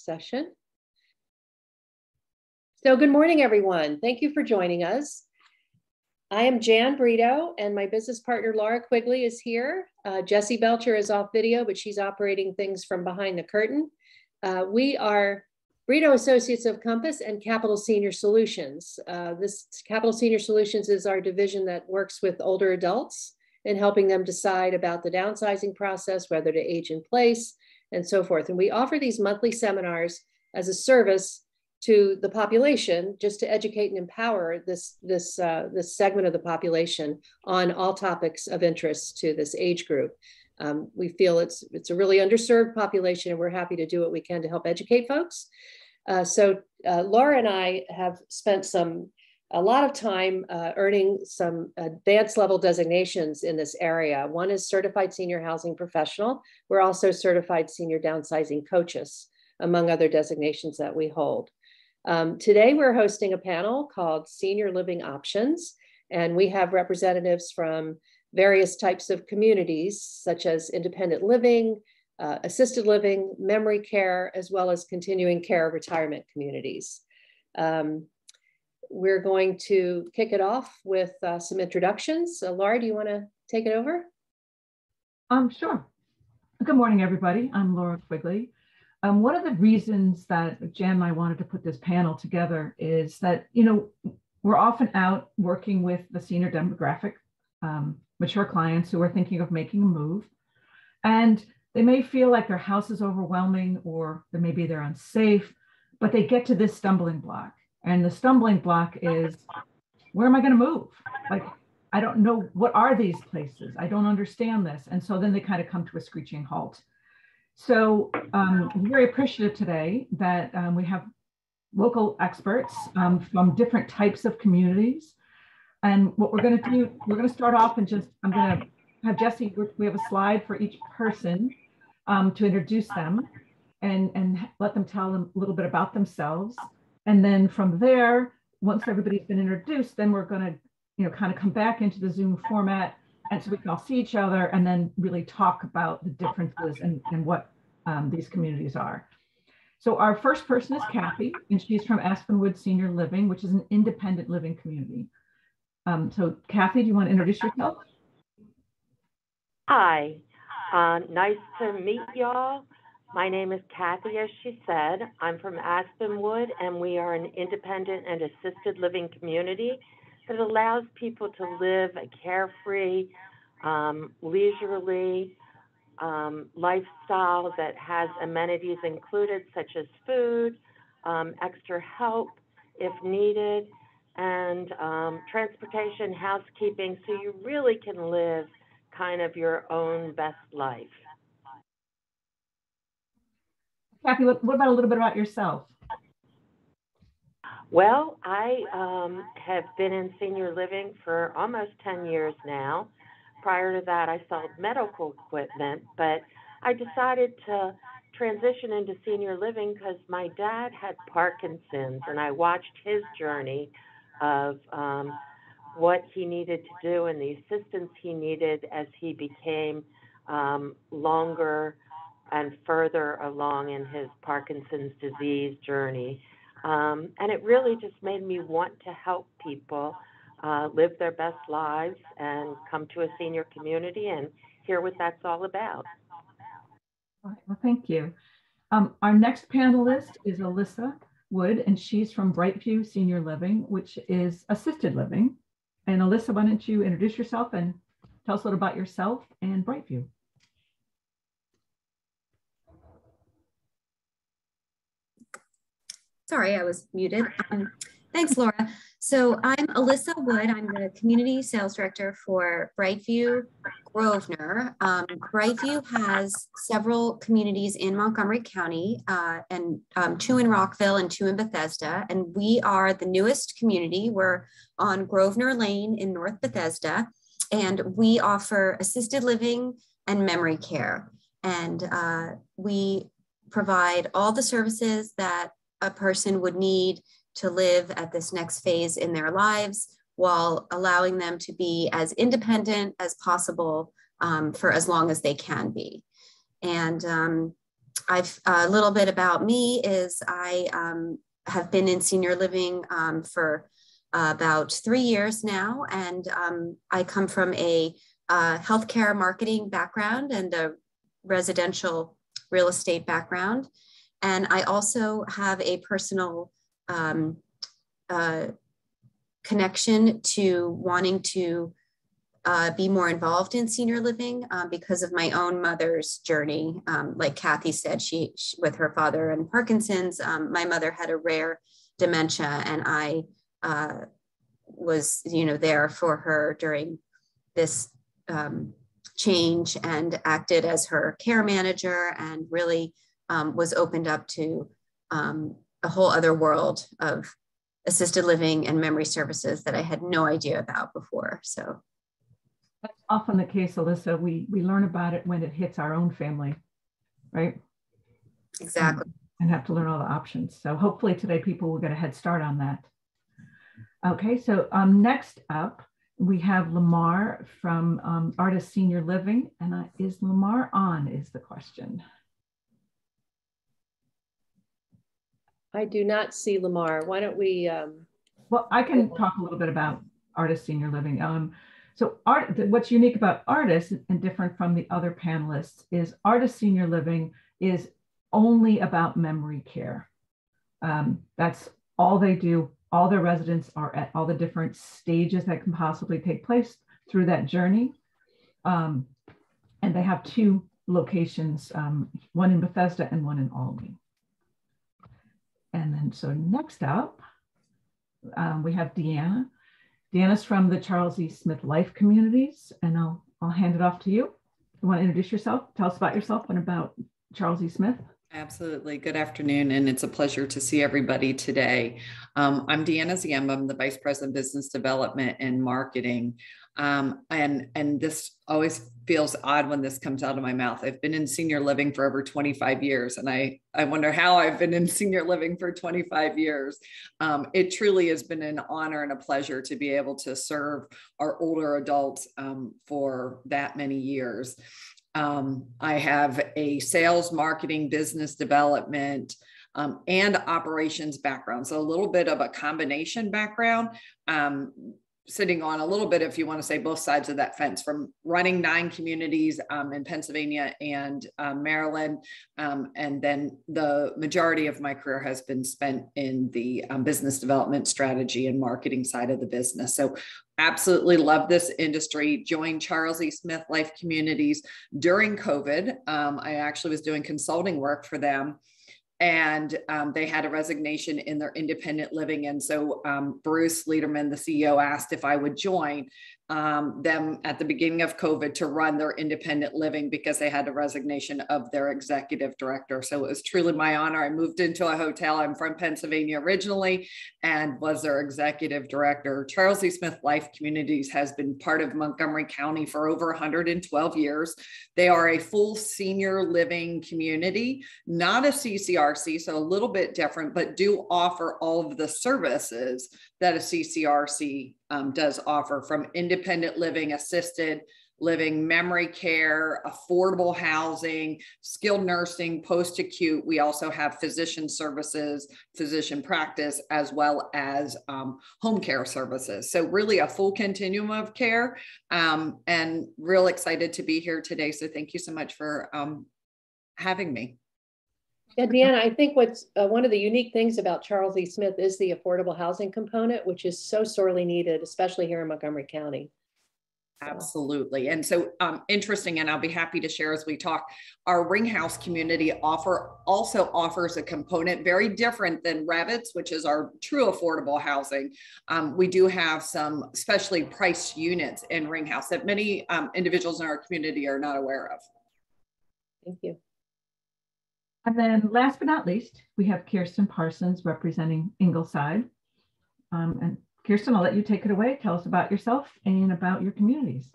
session. So good morning, everyone. Thank you for joining us. I am Jan Brito, and my business partner, Laura Quigley, is here. Jessie Belcher is off video, but she's operating things from behind the curtain. We are Brito Associates of Compass and Capital Senior Solutions. This Capital Senior Solutions is our division that works with older adults and helping them decide about the downsizing process, whether to age in place, and so forth. And we offer these monthly seminars as a service to the population, just to educate and empower this segment of the population on all topics of interest to this age group. We feel it's a really underserved population, and we're happy to do what we can to help educate folks. So Laura and I have spent a lot of time earning some advanced level designations in this area. One is Certified Senior Housing Professional. We're also Certified Senior Downsizing Coaches, among other designations that we hold. Today, we're hosting a panel called Senior Living Options, and we have representatives from various types of communities, such as independent living, assisted living, memory care, as well as continuing care retirement communities. We're going to kick it off with some introductions. Laura, do you want to take it over? Sure. Good morning, everybody. I'm Laura Quigley. One of the reasons that Jan and I wanted to put this panel together is that, we're often out working with the senior demographic, mature clients who are thinking of making a move, and they may feel like their house is overwhelming, or maybe they're unsafe, but they get to this stumbling block. And the stumbling block is, where am I going to move? Like, I don't know, what are these places? I don't understand this. And so then they kind of come to a screeching halt. So I'm very appreciative today that we have local experts from different types of communities. And what we're going to do, we're going to start off and I'm going to have Jessie, we have a slide for each person to introduce them and let them tell them a little bit about themselves. And then from there, once everybody's been introduced, then we're going to, kind of come back into the Zoom format, and so we can all see each other and then really talk about the differences and what these communities are. So our first person is Kathy, and she's from Aspenwood Senior Living, which is an independent living community. So Kathy, do you want to introduce yourself? Hi, nice to meet y'all. My name is Kathy, as she said. I'm from Aspenwood, and we are an independent and assisted living community that allows people to live a carefree, leisurely lifestyle that has amenities included, such as food, extra help if needed, and transportation, housekeeping, so you really can live kind of your own best life. Kathy, what about a little bit about yourself? Well, I have been in senior living for almost 10 years now. Prior to that, I sold medical equipment, but I decided to transition into senior living because my dad had Parkinson's, and I watched his journey of what he needed to do and the assistance he needed as he became longer and further along in his Parkinson's disease journey. And it really just made me want to help people live their best lives and come to a senior community and hear what that's all about. All right, well, thank you. Our next panelist is Alyssa Wood, and she's from Brightview Senior Living, which is assisted living. And Alyssa, why don't you introduce yourself and tell us a little about yourself and Brightview? Sorry, I was muted. Thanks, Laura. So I'm Alyssa Wood. I'm the Community Sales Director for Brightview Grosvenor. Brightview has several communities in Montgomery County and 2 in Rockville and 2 in Bethesda. And we are the newest community. We're on Grosvenor Lane in North Bethesda. And we offer assisted living and memory care. And we provide all the services that a person would need to live at this next phase in their lives while allowing them to be as independent as possible for as long as they can be. And A little bit about me is I have been in senior living for about 3 years now, and I come from a healthcare marketing background and a residential real estate background. And I also have a personal connection to wanting to be more involved in senior living because of my own mother's journey. Like Kathy said, she with her father and Parkinson's, my mother had a rare dementia, and I was, there for her during this change and acted as her care manager, and really was opened up to a whole other world of assisted living and memory services that I had no idea about before. So that's often the case, Alyssa. We learn about it when it hits our own family, right? Exactly. And have to learn all the options. So hopefully today people will get a head start on that. Okay, so next up, we have Lamar from Artis Senior Living. And is Lamar on is the question. I do not see Lamar. Why don't we? Well, I can talk a little bit about Artis Senior Living. So what's unique about Artis and different from the other panelists is Artis Senior Living is only about memory care. That's all they do. All their residents are at all the different stages that can possibly take place through that journey. And they have 2 locations, one in Bethesda and one in Albany. And then, so next up, we have Deanna. Deanna's from the Charles E. Smith Life Communities, and I'll hand it off to you. You want to introduce yourself? Tell us about yourself and about Charles E. Smith. Absolutely. Good afternoon, and it's a pleasure to see everybody today. I'm Deanna Ziemba. I'm the Vice President of Business Development and Marketing. And this always feels odd when this comes out of my mouth. I've been in senior living for over 25 years, and I wonder how I've been in senior living for 25 years. It truly has been an honor and a pleasure to be able to serve our older adults for that many years. I have a sales, marketing, business development, and operations background. So a little bit of a combination background, sitting on a little bit, if you want to say both sides of that fence, from running 9 communities in Pennsylvania and Maryland. And then the majority of my career has been spent in the business development strategy and marketing side of the business. So absolutely love this industry. Joined Charles E. Smith Life Communities during COVID. I actually was doing consulting work for them, and they had a resignation in their independent living. And so Bruce Lederman, the CEO, asked if I would join them at the beginning of COVID to run their independent living because they had a resignation of their executive director. So it was truly my honor. I moved into a hotel. I'm from Pennsylvania originally and was their executive director. Charles E. Smith Life Communities has been part of Montgomery County for over 112 years. They are a full senior living community, not a CCRC, so a little bit different, but do offer all of the services that a CCRC does offer, from independent living, assisted living, memory care, affordable housing, skilled nursing, post-acute. We also have physician services, physician practice, as well as home care services. So really a full continuum of care, and real excited to be here today. So thank you so much for having me. Yeah, Deanna, I think what's one of the unique things about Charles E. Smith is the affordable housing component, which is so sorely needed, especially here in Montgomery County. Absolutely. And so interesting, and I'll be happy to share as we talk, our Ring House community also offers a component very different than Revitz, which is our true affordable housing. We do have some specially priced units in Ring House that many individuals in our community are not aware of. Thank you. And then last but not least, we have Kirsten Parsons representing Ingleside. And Kirsten, I'll let you take it away. Tell us about yourself and about your communities.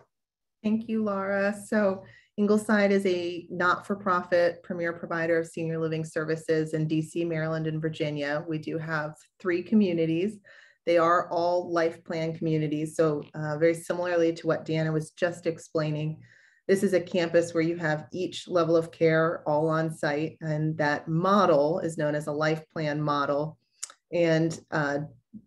Thank you, Laura. So Ingleside is a not-for-profit premier provider of senior living services in DC, Maryland, and Virginia. We do have 3 communities. They are all life plan communities. So very similarly to what Deanna was just explaining, This is a campus where you have each level of care all on site, and that model is known as a life plan model. And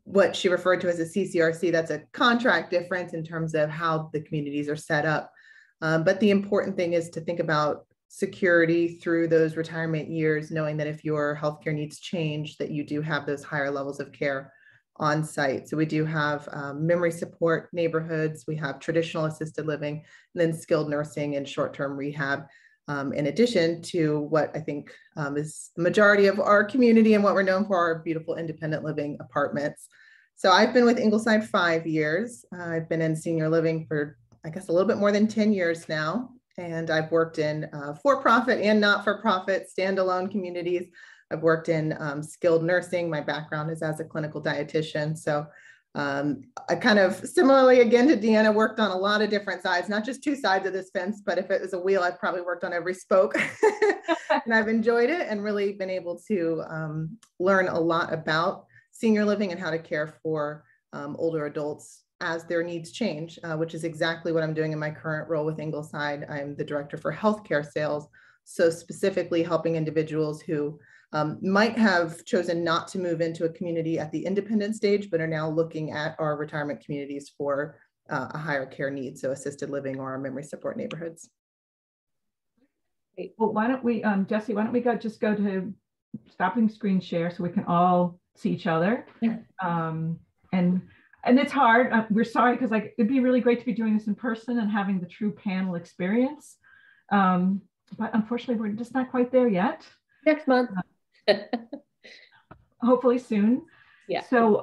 what she referred to as a CCRC, that's a contract difference in terms of how the communities are set up. But the important thing is to think about security through those retirement years, knowing that if your healthcare needs change, that you do have those higher levels of care on site. So we do have memory support neighborhoods, we have traditional assisted living, and then skilled nursing and short-term rehab, in addition to what I think is the majority of our community and what we're known for, our beautiful independent living apartments. So I've been with Ingleside 5 years. I've been in senior living for, I guess, a little bit more than 10 years now. And I've worked in for-profit and not-for-profit standalone communities. I've worked in skilled nursing. My background is as a clinical dietitian. So I kind of similarly, again, to Deanna, worked on a lot of different sides, not just two sides of this fence, but if it was a wheel, I've probably worked on every spoke. And I've enjoyed it and really been able to learn a lot about senior living and how to care for older adults as their needs change, which is exactly what I'm doing in my current role with Ingleside. I'm the director for healthcare sales. So specifically helping individuals who might have chosen not to move into a community at the independent stage, but are now looking at our retirement communities for a higher care need, so assisted living or memory support neighborhoods. Well, why don't we, Jesse, why don't we just go to stopping screen share so we can all see each other. Yeah. And it's hard. We're sorry, because like it'd be really great to be doing this in person and having the true panel experience. But unfortunately, we're just not quite there yet. Next month. Hopefully soon. Yeah. So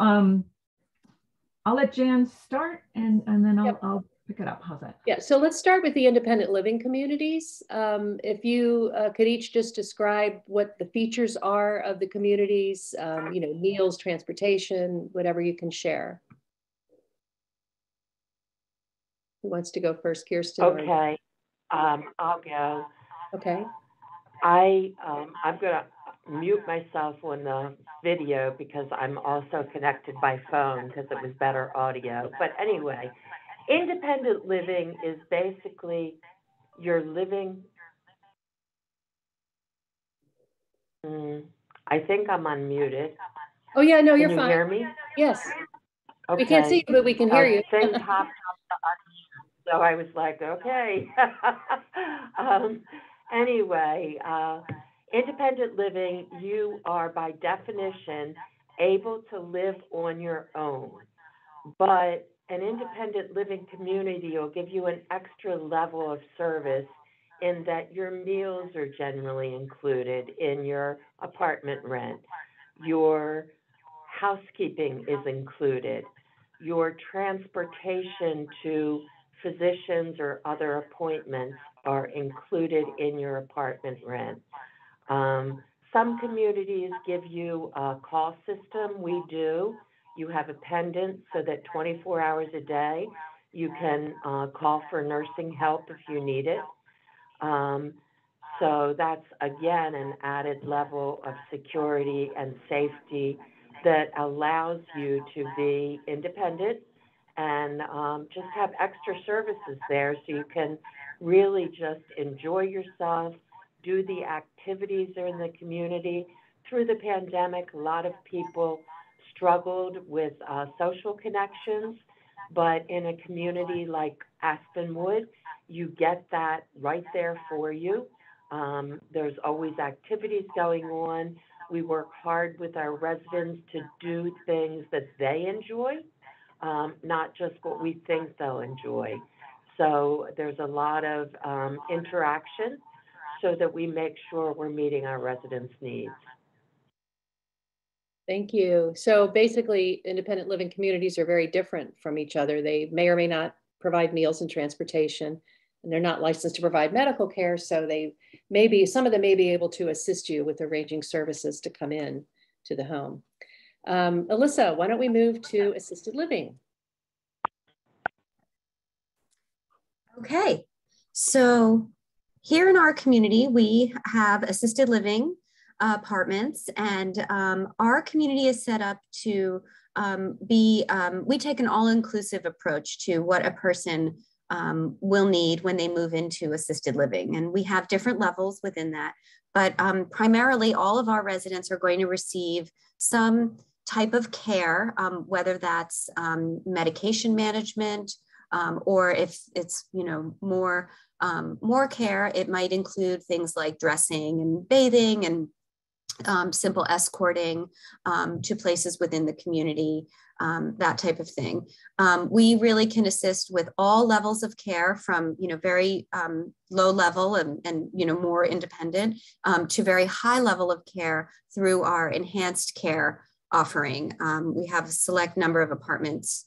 I'll let Jan start and then I'll pick it up. How's that? Yeah, so let's start with the independent living communities. If you could each just describe what the features are of the communities, you know, meals, transportation, whatever you can share. Who wants to go first, Kirsten? Okay, I'll go. Okay. I'm gonna mute myself on the video because I'm also connected by phone because it was better audio. But anyway, independent living is basically you're living. I think I'm unmuted. Oh yeah, no, you're Can you fine. hear me? Yes. Okay. We can't see you, but we can hear you. Thing popped up to unmute, so I was like, okay. Anyway, independent living, you are by definition able to live on your own, but an independent living community will give you an extra level of service in that your meals are generally included in your apartment rent. Your housekeeping is included. Your transportation to physicians or other appointments are included in your apartment rent. Some communities give you a call system. We do. You have a pendant so that 24 hours a day you can call for nursing help if you need it. So that's, again, an added level of security and safety that allows you to be independent and just have extra services there so you can really just enjoy yourself, do the activities that are in the community. Through the pandemic, a lot of people struggled with social connections, but in a community like Aspenwood, you get that right there for you. There's always activities going on. We work hard with our residents to do things that they enjoy, not just what we think they'll enjoy. So there's a lot of interaction so that we make sure we're meeting our residents' needs. Thank you. So basically, independent living communities are very different from each other. They may or may not provide meals and transportation, and they're not licensed to provide medical care. So some of them may be able to assist you with arranging services to come in to the home. Alyssa, why don't we move to assisted living? Okay, so here in our community, we have assisted living apartments, and our community is set up to we take an all-inclusive approach to what a person will need when they move into assisted living. And we have different levels within that. But primarily, all of our residents are going to receive some type of care, whether that's medication management, or if it's more care, it might include things like dressing and bathing and simple escorting to places within the community, that type of thing. We really can assist with all levels of care, from very low level and more independent to very high level of care through our enhanced care offering. We have a select number of apartments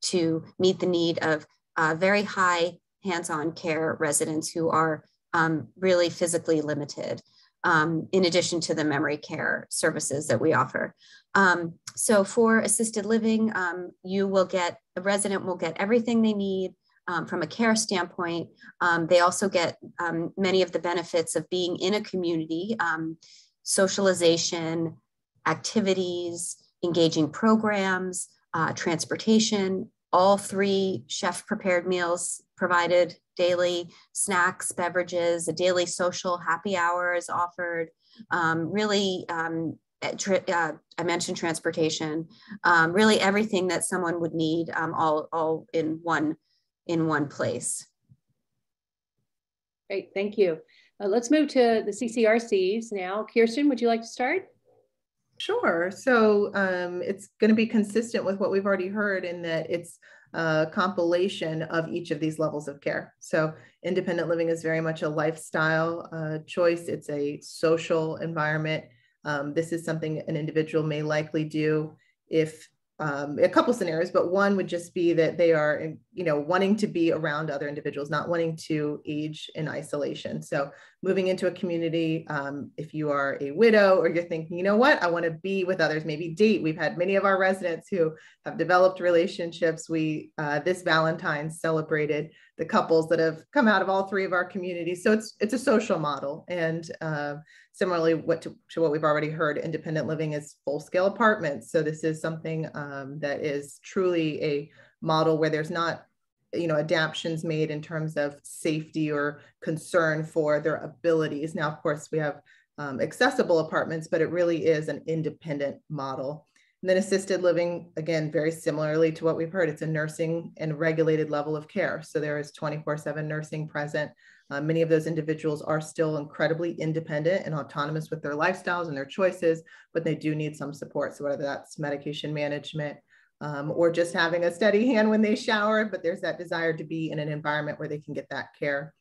to meet the need of very high hands-on care residents who are really physically limited, in addition to the memory care services that we offer. So for assisted living, the resident will get everything they need from a care standpoint. They also get many of the benefits of being in a community, socialization, activities, engaging programs, transportation, all 3 chef-prepared meals provided daily, snacks, beverages, a daily social happy hour is offered. I mentioned transportation, really everything that someone would need, all in one place. Great, thank you. Let's move to the CCRCs now. Kirsten, would you like to start? Sure. So it's going to be consistent with what we've already heard, in that it's a compilation of each of these levels of care. So independent living is very much a lifestyle choice. It's a social environment. This is something an individual may likely do if a couple scenarios, but one would just be that they are, wanting to be around other individuals, not wanting to age in isolation. So moving into a community, if you are a widow or you're thinking, you know what, I want to be with others, maybe date. We've had many of our residents who have developed relationships. We, this Valentine's, celebrated the couples that have come out of all 3 of our communities. So it's a social model. And similarly, to what we've already heard, independent living is full-scale apartments. So this is something that is truly a model where there's not, adaptions made in terms of safety or concern for their abilities. Now, of course, we have accessible apartments, but it really is an independent model. And then assisted living, again, very similarly to what we've heard, it's a nursing and regulated level of care. So there is 24/7 nursing present. Many of those individuals are still incredibly independent and autonomous with their lifestyles and their choices, but they do need some support. So whether that's medication management, or just having a steady hand when they shower, but there's that desire to be in an environment where they can get that care.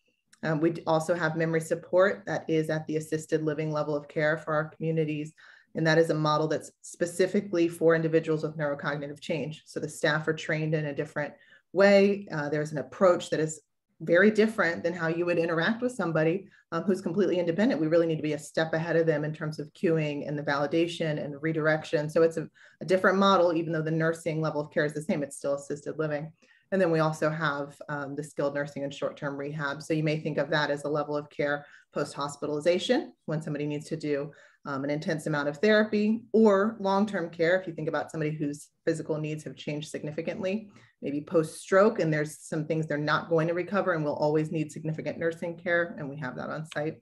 We also have memory support that is at the assisted living level of care for our communities. And that is a model that's specifically for individuals with neurocognitive change. So the staff are trained in a different way. There's an approach that is very different than how you would interact with somebody who's completely independent. We really need to be a step ahead of them in terms of cueing and the validation and the redirection. So it's a different model, even though the nursing level of care is the same, it's still assisted living. And then we also have the skilled nursing and short-term rehab. So you may think of that as a level of care post-hospitalization, when somebody needs to do an intense amount of therapy, or long-term care if you think about somebody whose physical needs have changed significantly, maybe post-stroke, and there's some things they're not going to recover and will always need significant nursing care, and we have that on site.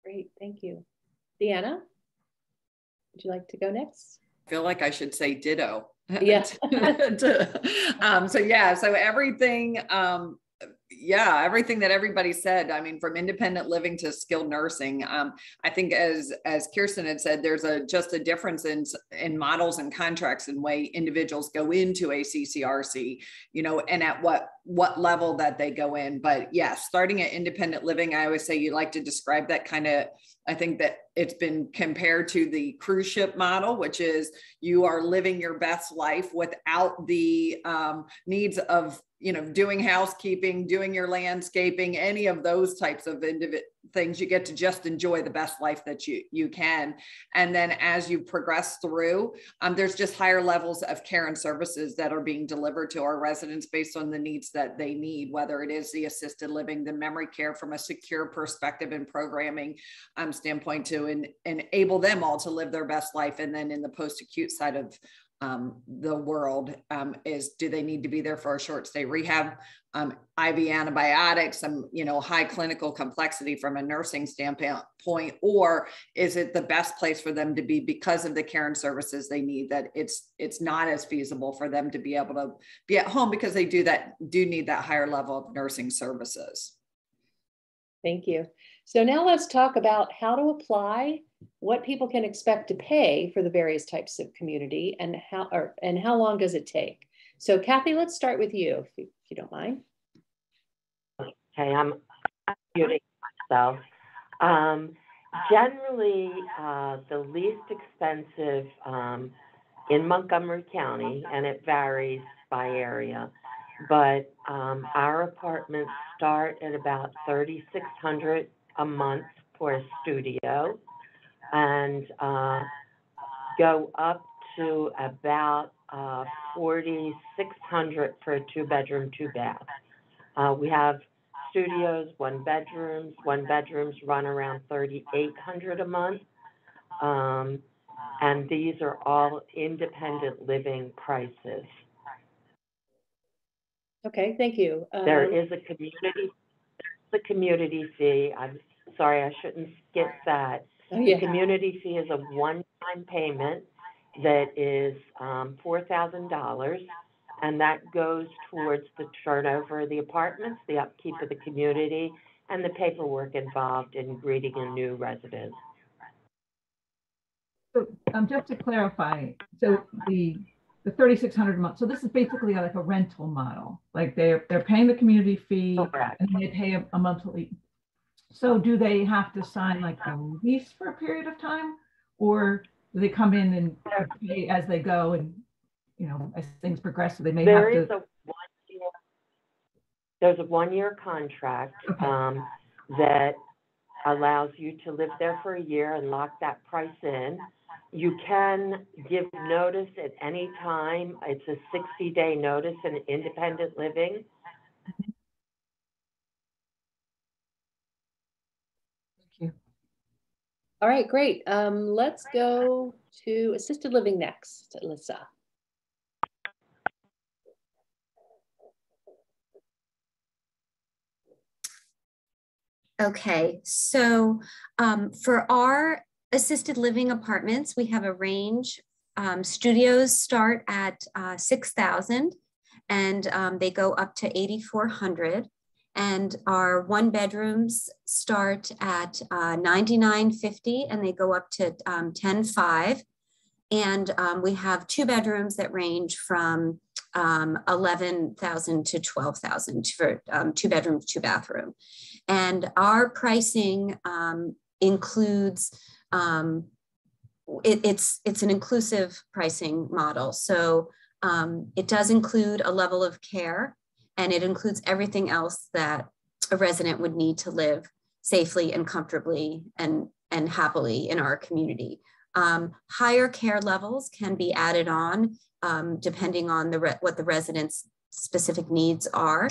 Great, thank you. Deanna, would you like to go next? I feel like I should say ditto. Yeah. So everything, everything that everybody said, I mean, from independent living to skilled nursing, I think as Kirsten had said, there's just a difference in models and contracts and way individuals go into a CCRC, and at what level that they go in. But yes, starting at independent living, I always say you like to describe that kind of, I think that it's been compared to the cruise ship model, which is you are living your best life without the needs of, doing housekeeping, doing your landscaping, any of those types of things. You get to just enjoy the best life that you can. And then as you progress through, there's just higher levels of care and services that are being delivered to our residents based on the needs that they need, whether it is the assisted living, the memory care from a secure perspective and programming standpoint to enable them all to live their best life. And then in the post-acute side the world, is, do they need to be there for a short stay rehab, IV antibiotics, some, high clinical complexity from a nursing standpoint, or is it the best place for them to be because of the care and services they need, that it's not as feasible for them to be able to be at home because they do need that higher level of nursing services. Thank you. So now let's talk about how to apply, what people can expect to pay for the various types of community, and how long does it take? So Kathy, let's start with you, if you don't mind. Okay, I'm muting myself. Generally, the least expensive in Montgomery County, and it varies by area, but our apartments start at about $3,600 a month for a studio, and go up to about $4,600 for a 2-bedroom, 2-bath. We have studios, 1-bedrooms. 1-bedrooms run around $3,800 a month, and these are all independent living prices. Okay, thank you. There is a community fee. I'm sorry, I shouldn't skip that. Oh, yeah. The community fee is a one-time payment that is $4,000, and that goes towards the turnover of the apartments, the upkeep of the community, and the paperwork involved in greeting a new resident. So just to clarify, so the $3,600 a month, so this is basically like a rental model, like they're paying the community fee. Correct. And they pay a monthly. So do they have to sign like a lease for a period of time, or do they come in and pay as they go, and as things progress, so they may have to? There's a one-year contract. Okay. That allows you to live there for a year and lock that price in. You can give notice at any time. It's a 60-day notice in independent living. Thank you. All right, great. Let's go to assisted living next, Alyssa. Okay, so for our assisted living apartments, we have a range. Studios start at $6,000, and they go up to $8,400. And our 1-bedrooms start at $99.50, and they go up to $10,500. And we have 2-bedrooms that range from $11,000 to $12,000 for 2-bedroom, 2-bathroom. And our pricing includes, it's an inclusive pricing model. So it does include a level of care, and it includes everything else that a resident would need to live safely and comfortably and happily in our community. Higher care levels can be added on depending on what the resident's specific needs are.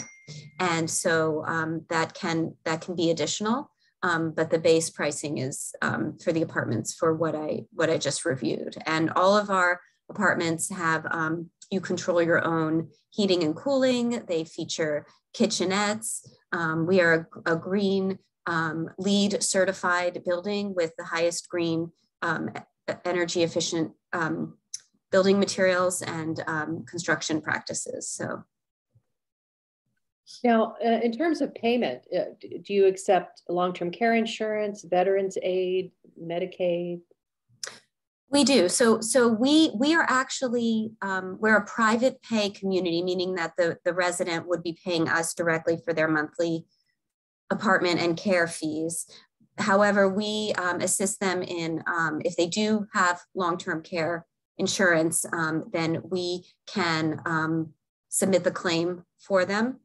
And so that can be additional, but the base pricing is for the apartments for what I just reviewed. And all of our apartments have, you control your own heating and cooling. They feature kitchenettes. We are a green LEED certified building with the highest green energy efficient building materials and construction practices. So. Now, in terms of payment, do you accept long-term care insurance, veterans aid, Medicaid? We do. So we are actually, we're a private pay community, meaning that the resident would be paying us directly for their monthly apartment and care fees. However, we assist them in, if they do have long-term care insurance, then we can submit the claim for them.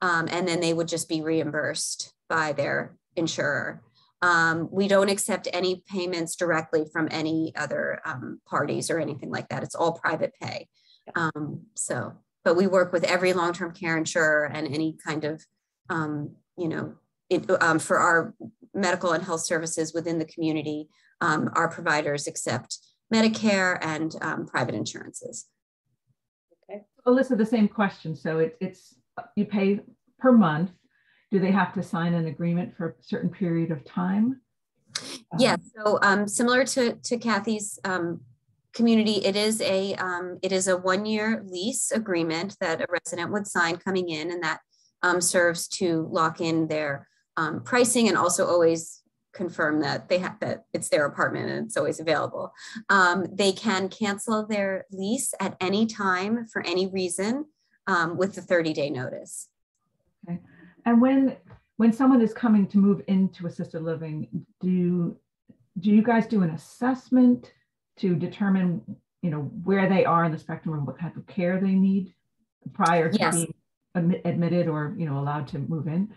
And then they would just be reimbursed by their insurer. We don't accept any payments directly from any other parties or anything like that. It's all private pay. But we work with every long-term care insurer and any kind of, for our medical and health services within the community, our providers accept Medicare and private insurances. Okay. Alyssa, the same question. So it's you pay per month. Do they have to sign an agreement for a certain period of time? Yes. So similar to Kathy's community, it is a 1-year lease agreement that a resident would sign coming in, and that serves to lock in their pricing and also always confirm that that it's their apartment and it's always available. They can cancel their lease at any time for any reason with the 30-day notice. Okay. And when someone is coming to move into assisted living, do you guys do an assessment to determine, where they are in the spectrum of what type of care they need prior to being admitted or, allowed to move in?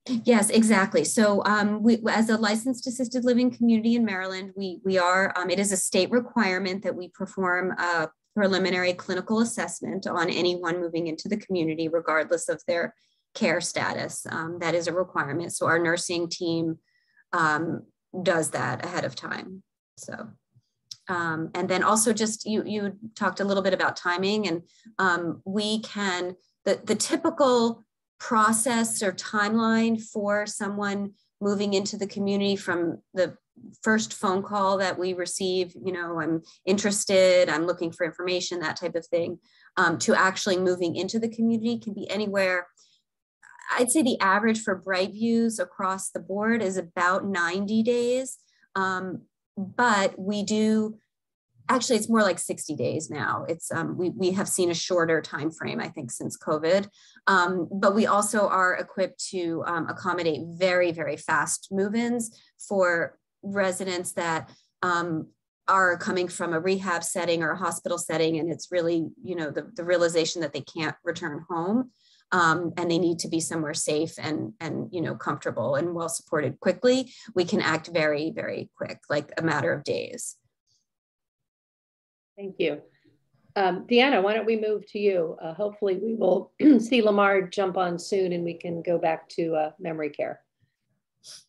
Yes, exactly. So we, as a licensed assisted living community in Maryland, we are, it is a state requirement that we perform a preliminary clinical assessment on anyone moving into the community, regardless of their care status. That is a requirement. So our nursing team does that ahead of time. So, and then also just, you talked a little bit about timing, and we can, the typical process or timeline for someone moving into the community from the first phone call that we receive, I'm interested, I'm looking for information, that type of thing, to actually moving into the community can be anywhere. I'd say the average for Brightviews across the board is about 90 days. But we do, actually it's more like 60 days now. It's we have seen a shorter time frame, I think, since COVID. But we also are equipped to accommodate very, very fast move-ins for residents that are coming from a rehab setting or a hospital setting, and it's really, the realization that they can't return home. And they need to be somewhere safe and comfortable and well supported quickly. We can act very, very quick, like a matter of days. Thank you. Deanna, why don't we move to you? Hopefully we will see Lamar jump on soon and we can go back to memory care.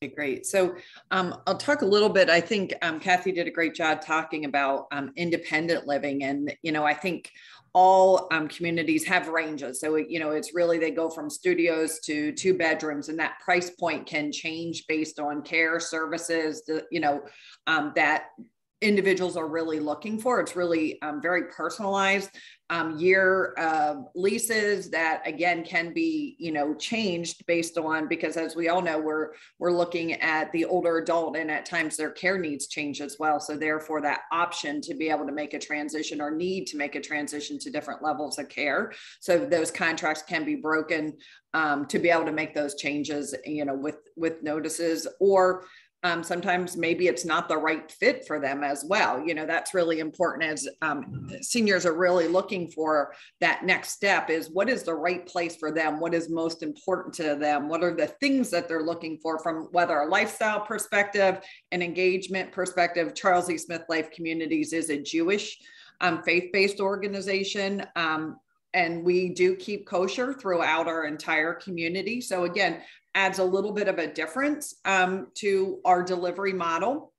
Okay, great. So I'll talk a little bit. I think Kathy did a great job talking about independent living. And, I think all communities have ranges. So, it's really, they go from studios to 2 bedrooms, and that price point can change based on care services, that individuals are really looking for. It's really very personalized. Year leases that, again, can be, changed based on, because as we all know, we're looking at the older adult, and at times their care needs change as well. So therefore that option to be able to make a transition or need to make a transition to different levels of care. So those contracts can be broken to be able to make those changes, with notices, or sometimes maybe it's not the right fit for them as well. That's really important, as seniors are really looking for that next step, is what is the right place for them? What is most important to them? What are the things that they're looking for from whether a lifestyle perspective, an engagement perspective? Charles E. Smith Life Communities is a Jewish faith-based organization. And we do keep kosher throughout our entire community. So again, adds a little bit of a difference to our delivery model.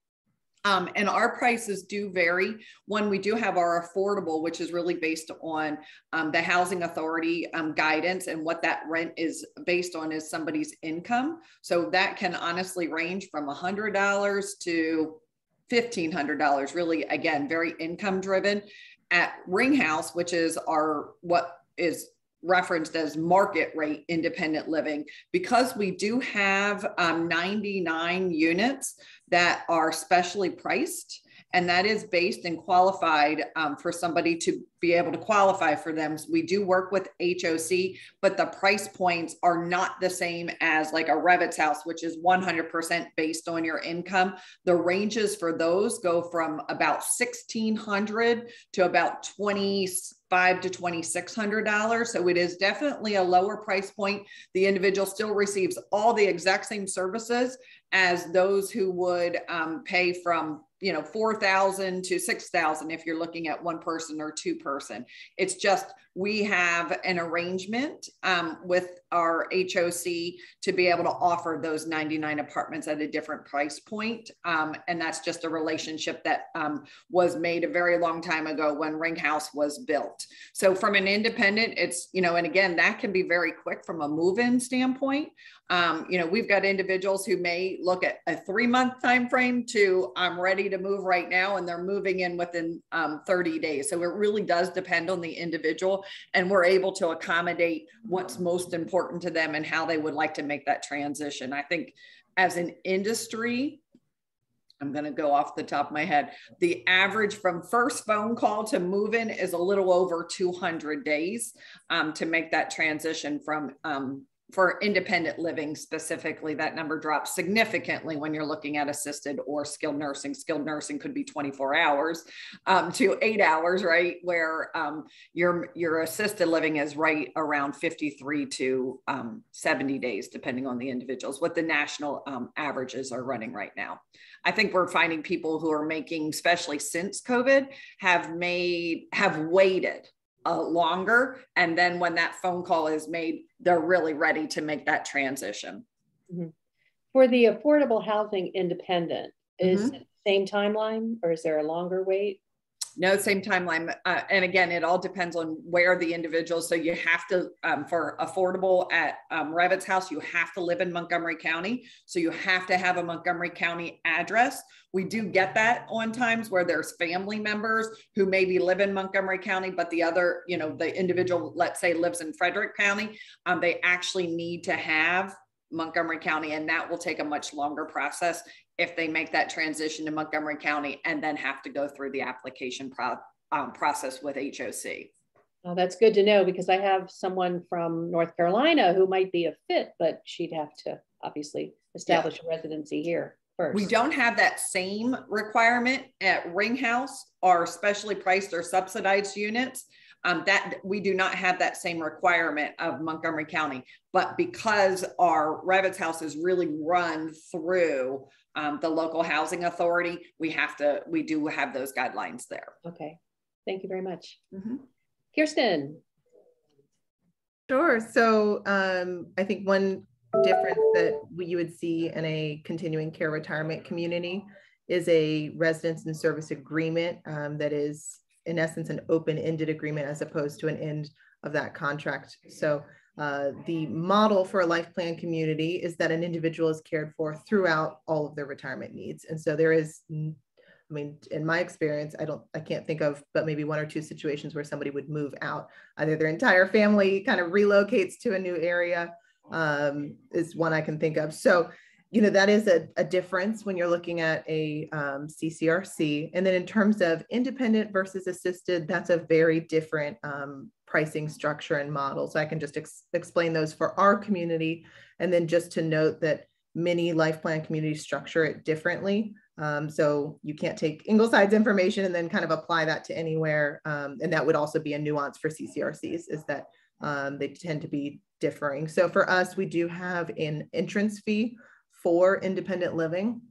And our prices do vary. One, we do have our affordable, which is really based on the Housing Authority guidance, and what that rent is based on is somebody's income. So that can honestly range from $100 to $1,500, really, again, very income driven. At Ring House, which is what is referenced as market rate independent living, because we do have 99 units that are specially priced, and that is based and qualified for somebody to be able to qualify for them. So we do work with HOC, but the price points are not the same as like a Revit's house, which is 100% based on your income. The ranges for those go from about $1,600 to about $2,500 to $2,600. So it is definitely a lower price point. The individual still receives all the exact same services as those who would pay from you know, 4,000 to 6,000 if you're looking at one person or two person. It's just, we have an arrangement with our HOC to be able to offer those 99 apartments at a different price point. And that's just a relationship that was made a very long time ago when Ring House was built. So from an independent, it's, you know, and again, that can be very quick from a move-in standpoint. You know, we've got individuals who may look at a 3-month time frame to I'm ready to move right now, and they're moving in within 30 days. So it really does depend on the individual, and we're able to accommodate what's most important to them and how they would like to make that transition. I think as an industry, I'm going to go off the top of my head, the average from first phone call to move in is a little over 200 days to make that transition from for independent living specifically. That number drops significantly when you're looking at assisted or skilled nursing. Skilled nursing could be 24 hours to 8 hours, right? Where your assisted living is right around 53 to 70 days, depending on the individuals, what the national averages are running right now. I think we're finding people who are making, especially since COVID, have waited longer. And then when that phone call is made, they're really ready to make that transition. Mm-hmm. For the affordable housing independent, is it the same timeline, or is there a longer wait? No, same timeline. And again, it all depends on where the individual. So you have to, for affordable at Revit's House, you have to live in Montgomery County. So you have to have a Montgomery County address. We do get that on times where there's family members who maybe live in Montgomery County, but the other, you know, the individual, let's say, lives in Frederick County. They actually need to have Montgomery County, and that will take a much longer process if they make that transition to Montgomery County and then have to go through the application process with HOC. Oh, that's good to know, because I have someone from North Carolina who might be a fit, but she'd have to obviously establish a residency here first. We don't have that same requirement at Ring House or specially priced or subsidized units. That we do not have that same requirement of Montgomery County, but because our Revit's House is really run through the local housing authority, we do have those guidelines there. Okay, thank you very much. Mm-hmm. Kirsten. Sure. So I think one difference that you would see in a continuing care retirement community is a residence and service agreement that is in essence an open-ended agreement as opposed to an end of that contract. So the model for a life plan community is that an individual is cared for throughout all of their retirement needs. And so there is, I mean, in my experience, I can't think of but maybe 1 or 2 situations where somebody would move out. Either their entire family kind of relocates to a new area is one I can think of. So, you know, that is a difference when you're looking at a CCRC. And then in terms of independent versus assisted, that's a very different pricing structure and model. So I can just explain those for our community. And then just to note that many life plan communities structure it differently. So you can't take Ingleside's information and then kind of apply that to anywhere. And that would also be a nuance for CCRCs, is that they tend to be differing. So for us, we do have an entrance fee for independent living.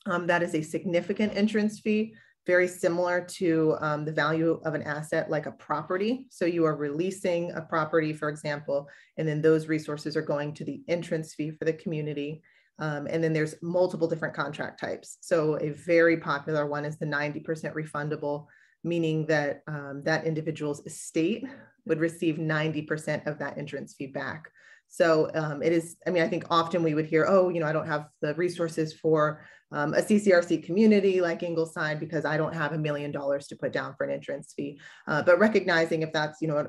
That is a significant entrance fee, very similar to the value of an asset like a property. So you are releasing a property, for example, and then those resources are going to the entrance fee for the community. And then there's multiple different contract types. So a very popular one is the 90% refundable, meaning that that individual's estate would receive 90% of that entrance fee back. So it is, I mean, I think often we would hear, oh, you know, I don't have the resources for a CCRC community like Ingleside because I don't have $1 million to put down for an entrance fee. But recognizing if that's, you know,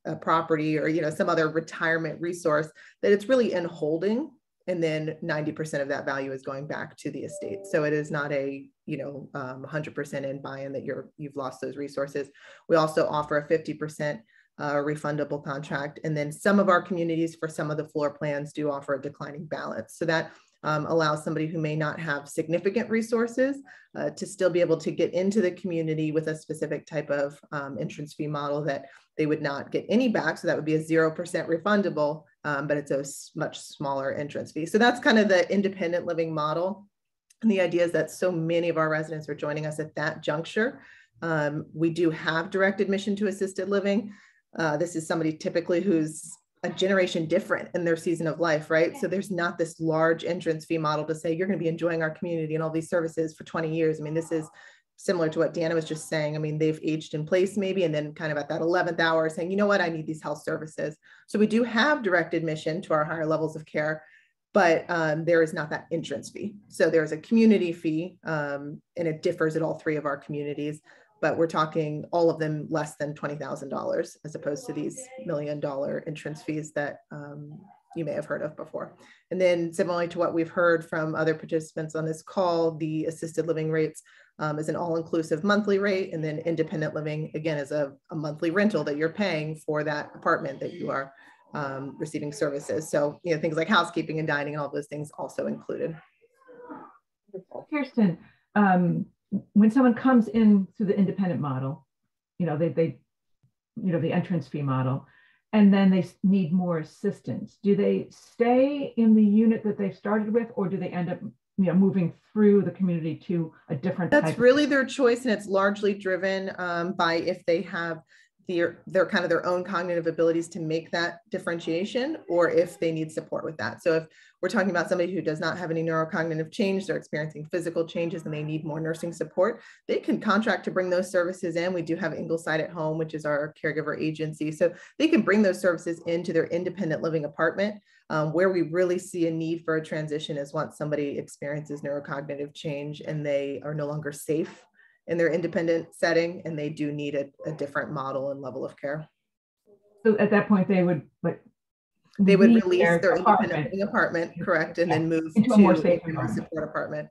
a property or, you know, some other retirement resource, that it's really in holding, and then 90% of that value is going back to the estate. So it is not a, you know, 100% in buy-in that you've lost those resources. We also offer a 50% refundable contract. And then some of our communities for some of the floor plans do offer a declining balance. So that allows somebody who may not have significant resources to still be able to get into the community with a specific type of entrance fee model that they would not get any back. So that would be a 0% refundable, but it's a much smaller entrance fee. So that's kind of the independent living model. And the idea is that so many of our residents are joining us at that juncture. We do have direct admission to assisted living. This is somebody typically who's a generation different in their season of life, right? So there's not this large entrance fee model to say, you're going to be enjoying our community and all these services for 20 years. I mean, this is similar to what Deanna was just saying. I mean, they've aged in place maybe, and then kind of at that 11th hour saying, you know what, I need these health services. So we do have direct admission to our higher levels of care, but there is not that entrance fee. So there's a community fee, and it differs at all three of our communities, but we're talking all of them less than $20,000 as opposed to these $1 million entrance fees that you may have heard of before. And then similarly to what we've heard from other participants on this call, the assisted living rates is an all-inclusive monthly rate, and then independent living, again, is a monthly rental that you're paying for that apartment that you are receiving services. So, you know, things like housekeeping and dining and all those things also included. Kirsten, when someone comes in through the independent model, you know, they the entrance fee model, and then they need more assistance, do they stay in the unit that they've started with, or do they end up, you know, moving through the community to a different type? That's really their choice, and it's largely driven by if they have their kind of their own cognitive abilities to make that differentiation, or if they need support with that. So if we're talking about somebody who does not have any neurocognitive change, they're experiencing physical changes and they need more nursing support, they can contract to bring those services in. We do have Ingleside at Home, which is our caregiver agency. So they can bring those services into their independent living apartment. Where we really see a need for a transition is once somebody experiences neurocognitive change and they are no longer safe in their independent setting, and they do need a different model and level of care. So at that point, they would release their independent living apartment, correct, and then move into to a more safe support apartment.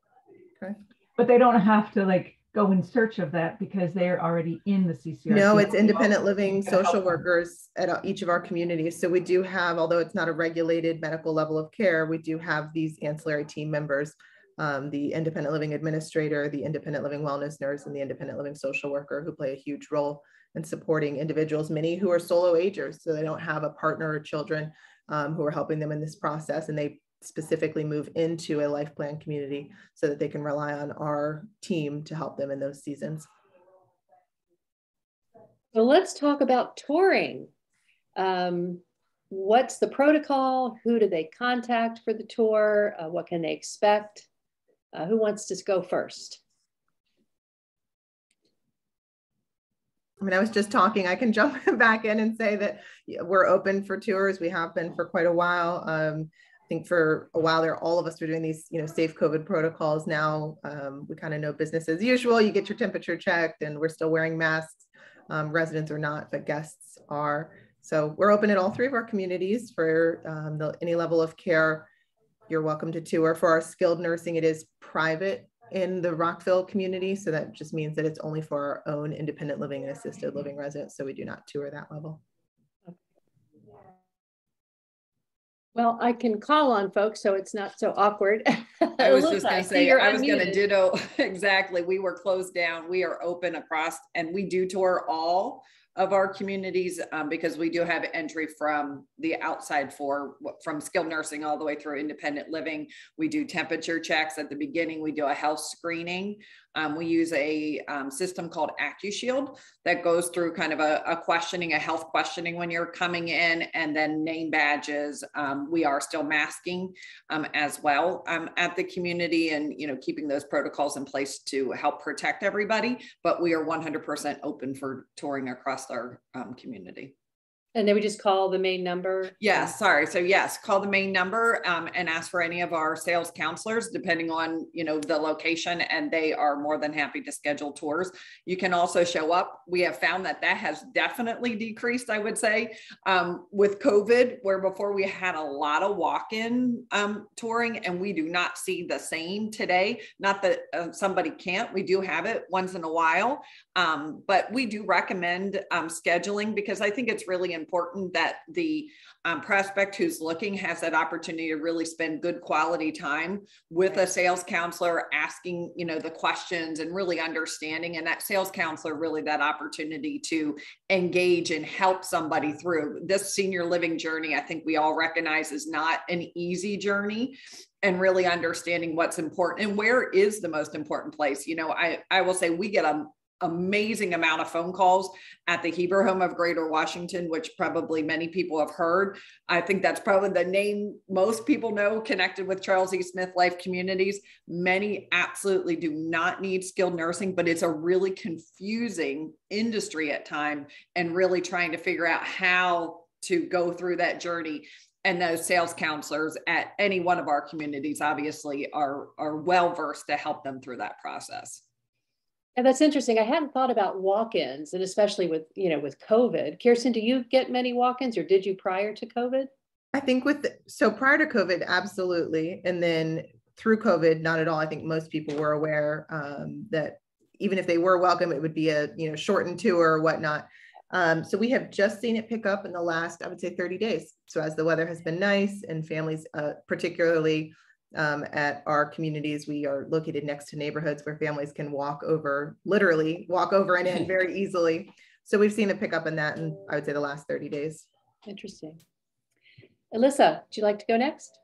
Okay. But they don't have to like go in search of that because they're already in the CCRC. No, it's independent living social workers at each of our communities. So we do have, although it's not a regulated medical level of care, we do have these ancillary team members. The independent living administrator, the independent living wellness nurse, and the independent living social worker, who play a huge role in supporting individuals, many who are solo agers, so they don't have a partner or children who are helping them in this process, and they specifically move into a life plan community so that they can rely on our team to help them in those seasons. So let's talk about touring. What's the protocol? Who do they contact for the tour? What can they expect? Who wants to go first? I mean, I was just talking, I can jump back in and say that we're open for tours. We have been for quite a while. I think for a while there, all of us were doing these, you know, safe COVID protocols. Now we kind of know business as usual. You get your temperature checked and we're still wearing masks. Residents are not, but guests are. So we're open at all three of our communities for any level of care. You're welcome to tour. For our skilled nursing, it is private in the Rockville community. So that just means that it's only for our own independent living and assisted living residents. So we do not tour that level. Well, I can call on folks, so it's not so awkward. I was just going to say, I was going to ditto exactly. We were closed down. We are open across, and we do tour all of our communities because we do have entry from the outside from skilled nursing all the way through independent living. We do temperature checks at the beginning. We do a health screening. We use a system called AccuShield that goes through kind of a questioning, a health questioning when you're coming in, and then name badges. We are still masking as well at the community, and keeping those protocols in place to help protect everybody. But we are 100% open for touring across our community. And then we just call the main number? Yes, sorry. So yes, call the main number and ask for any of our sales counselors, depending on, the location, and they are more than happy to schedule tours. You can also show up. We have found that has definitely decreased, I would say, with COVID, where before we had a lot of walk-in touring, and we do not see the same today. Not that somebody can't, we do have it once in a while, but we do recommend scheduling, because I think it's really important that the prospect who's looking has that opportunity to really spend good quality time with a sales counselor, asking, the questions and really understanding, and that sales counselor really that opportunity to engage and help somebody through this senior living journey. I think we all recognize is not an easy journey. and really understanding what's important and where is the most important place. I will say we get an amazing amount of phone calls at the Heber Home of Greater Washington, which probably many people have heard. I think that's probably the name most people know connected with Charles E. Smith Life Communities. Many absolutely do not need skilled nursing, but it's a really confusing industry at times, and really trying to figure out how to go through that journey. And those sales counselors at any one of our communities obviously are well-versed to help them through that process. And that's interesting. I hadn't thought about walk-ins, and especially with COVID. Kirsten, do you get many walk-ins, or did you prior to COVID? I think so prior to COVID, absolutely. And then through COVID, not at all. I think most people were aware that even if they were welcome, it would be a shortened tour or whatnot. So we have just seen it pick up in the last, I would say 30 days. So as the weather has been nice and families, particularly at our communities, we are located next to neighborhoods where families can literally walk over and in very easily. So we've seen a pickup in that in, I would say, the last 30 days. Interesting. Alyssa, would you like to go next?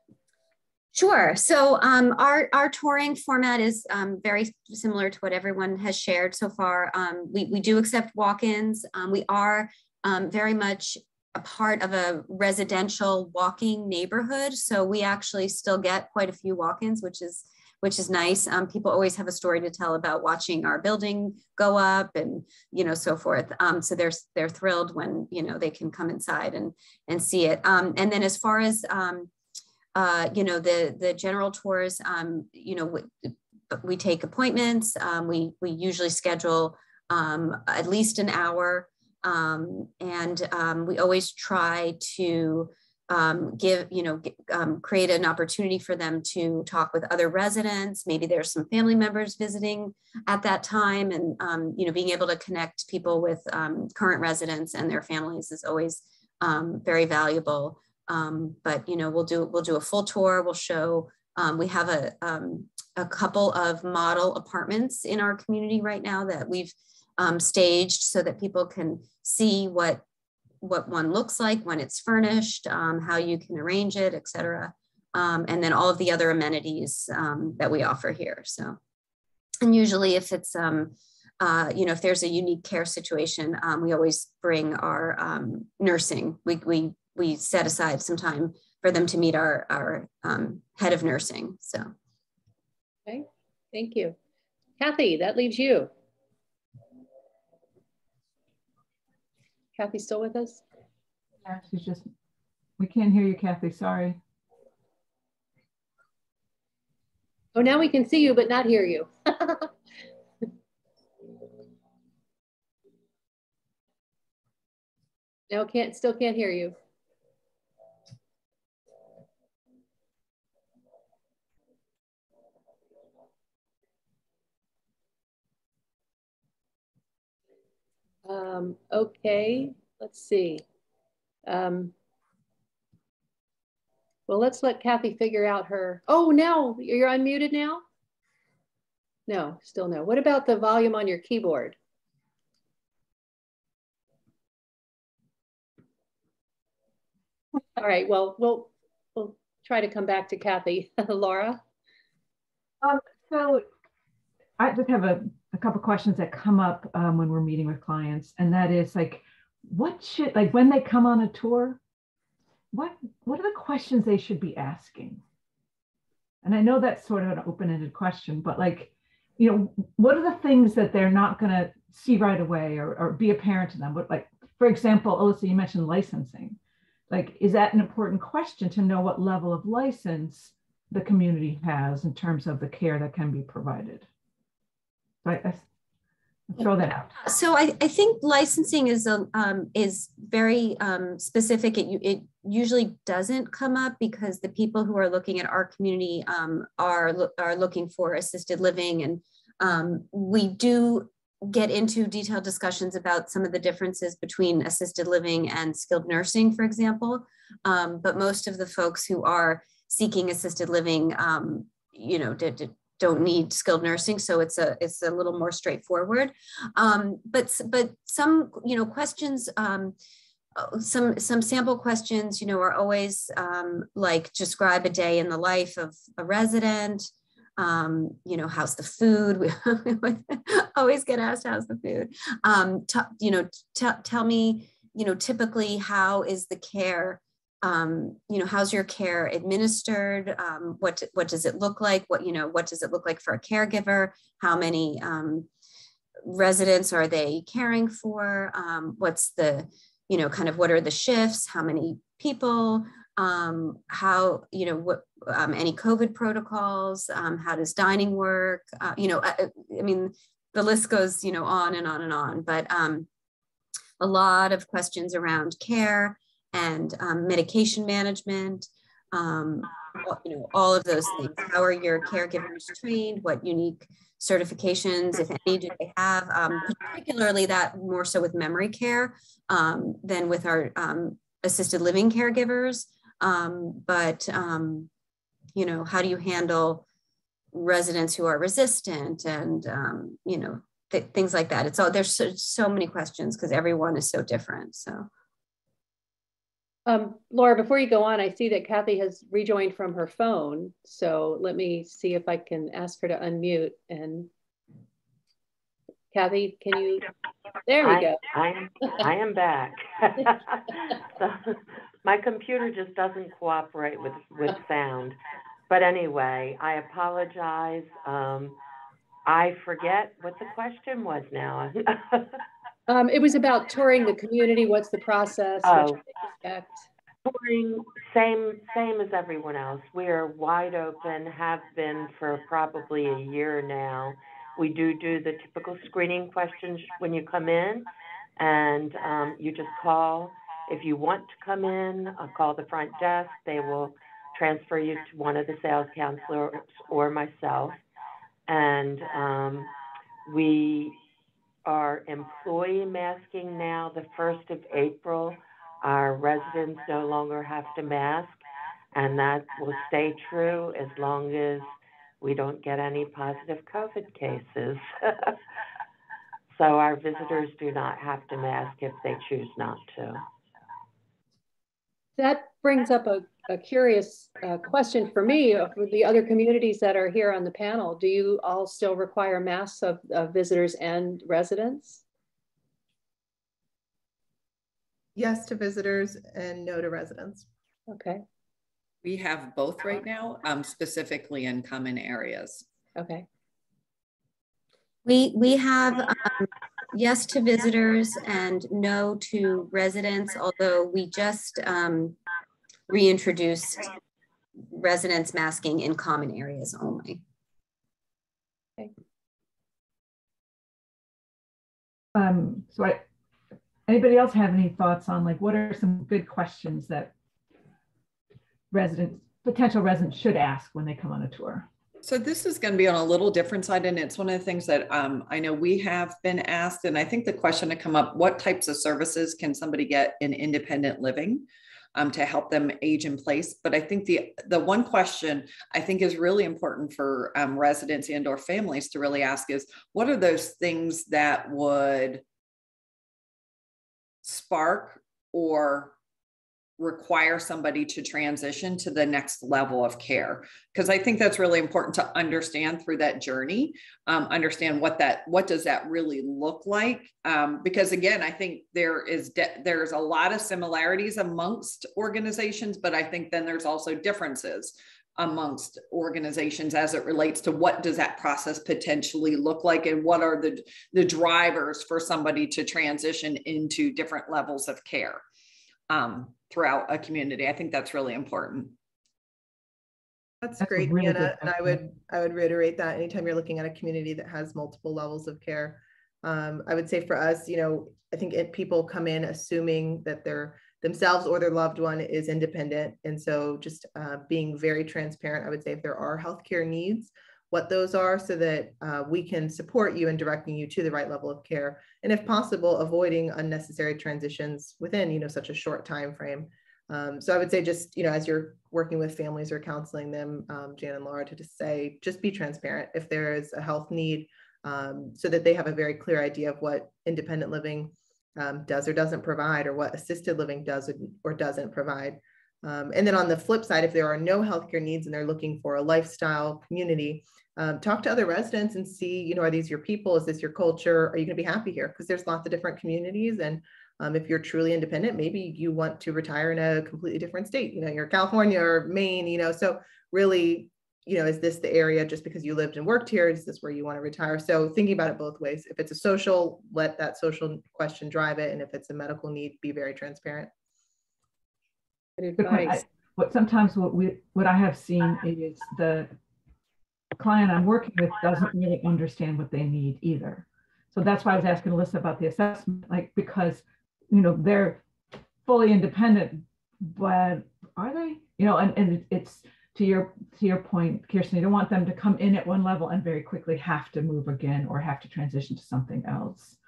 Sure. So our touring format is very similar to what everyone has shared so far. We do accept walk-ins. We are very much a part of a residential walking neighborhood. So we actually still get quite a few walk-ins, which is nice. People always have a story to tell about watching our building go up and, so forth. So they're thrilled when, they can come inside and see it. And then as far as, the general tours, we take appointments. We usually schedule at least an hour. We always try to create an opportunity for them to talk with other residents. Maybe there's some family members visiting at that time, and being able to connect people with current residents and their families is always very valuable. But we'll do a full tour. We'll show. We have a couple of model apartments in our community right now that we've staged so that people can see what one looks like when it's furnished, how you can arrange it, et cetera. And then all of the other amenities that we offer here. So, and usually if it's, if there's a unique care situation, we always bring our nursing. We set aside some time for them to meet our head of nursing, so. Okay, thank you. Kathy, that leaves you. Kathy still with us? Yeah, we can't hear you, Kathy, sorry. Oh, now we can see you, but not hear you. No, still can't hear you. Okay, let's see. Well, let's let Kathy figure out her. Oh, now you're unmuted now? No, still no. What about the volume on your keyboard? All right, well, we'll try to come back to Kathy. Laura? So I just have a couple of questions that come up when we're meeting with clients, and that is when they come on a tour, what are the questions they should be asking? And I know that's sort of an open-ended question, but what are the things that they're not going to see right away or be apparent to them? For example, Alyssa, you mentioned licensing. Is that an important question to know what level of license the community has in terms of the care that can be provided? I throw that out. So I think licensing is very specific. It usually doesn't come up because the people who are looking at our community are looking for assisted living, and we do get into detailed discussions about some of the differences between assisted living and skilled nursing, for example. But most of the folks who are seeking assisted living, don't need skilled nursing, so it's a little more straightforward. But some questions some sample questions, you know, are always like describe a day in the life of a resident. You know, how's the food? We always get asked, how's the food? You know, tell me, you know, typically how is the care? You know, how's your care administered? What does it look like? What does it look like for a caregiver? How many residents are they caring for? What's the, you know, kind of what are the shifts? How many people? How, you know, what, any COVID protocols? How does dining work? You know, I mean, the list goes, you know, on and on and on, but a lot of questions around care and medication management, you know, all of those things. How are your caregivers trained? What unique certifications, if any, do they have? Particularly that more so with memory care than with our assisted living caregivers. You know, how do you handle residents who are resistant and, you know, things like that. It's all, there's so many questions because everyone is so different, so. Laura, before you go on, I see that Kathy has rejoined from her phone. So let me see if I can ask her to unmute. And Kathy, can you, there we go. I am back. So, my computer just doesn't cooperate with sound. But anyway, I apologize. I forget what the question was now. It was about touring the community. What's the process? Oh, touring, same as everyone else. We are wide open, have been for probably a year now. We do the typical screening questions when you come in, and you just call. If you want to come in, call the front desk. They will transfer you to one of the sales counselors or myself. And we are employee masking now. The 1st of April, our residents no longer have to mask, and that will stay true as long as we don't get any positive COVID cases. So our visitors do not have to mask if they choose not to. That brings up a curious question for me. For the other communities that are here on the panel, do you all still require masks of visitors and residents? Yes to visitors and no to residents. Okay. We have both right now, specifically in common areas. Okay. We have yes to visitors and no to residents, although we just reintroduced residents masking in common areas only. Okay. Anybody else have any thoughts on, like, what are some good questions that potential residents should ask when they come on a tour? So this is going to be on a little different side, and it's one of the things that I know we have been asked, and I think the question to come up, what types of services can somebody get in independent living to help them age in place? But I think the one question I think is really important for residents and or families to really ask is, what are those things that would spark or require somebody to transition to the next level of care? Because I think that's really important to understand through that journey, understand what does that really look like? Because again, I think there's a lot of similarities amongst organizations, but I think then there's also differences amongst organizations as it relates to what does that process potentially look like, and what are the drivers for somebody to transition into different levels of care throughout a community. I think that's really important. That's great, really Anna. And I would reiterate that anytime you're looking at a community that has multiple levels of care, I would say for us, you know, I think people come in assuming that they're themselves or their loved one is independent. And so just being very transparent, I would say if there are healthcare needs, what those are, so that we can support you in directing you to the right level of care. And if possible, avoiding unnecessary transitions within, you know, such a short time frame. So I would say just, you know, as you're working with families or counseling them, Jan and Laura, to just say, just be transparent if there is a health need, so that they have a very clear idea of what independent living does or doesn't provide, or what assisted living does or doesn't provide. And then on the flip side, if there are no healthcare needs and they're looking for a lifestyle community, talk to other residents and see, are these your people? Is this your culture? Are you going to be happy here? Because there's lots of different communities. And if you're truly independent, maybe you want to retire in a completely different state, you're California or Maine, so really, is this the area just because you lived and worked here? Is this where you want to retire? So thinking about it both ways. If it's a social, let that social question drive it. And if it's a medical need, be very transparent. Good advice. What I have seen is the client I'm working with doesn't really understand what they need either. So that's why I was asking Alyssa about the assessment, because they're fully independent, but are they? And it's to your point, Kirsten, you don't want them to come in at one level and very quickly have to move again or have to transition to something else.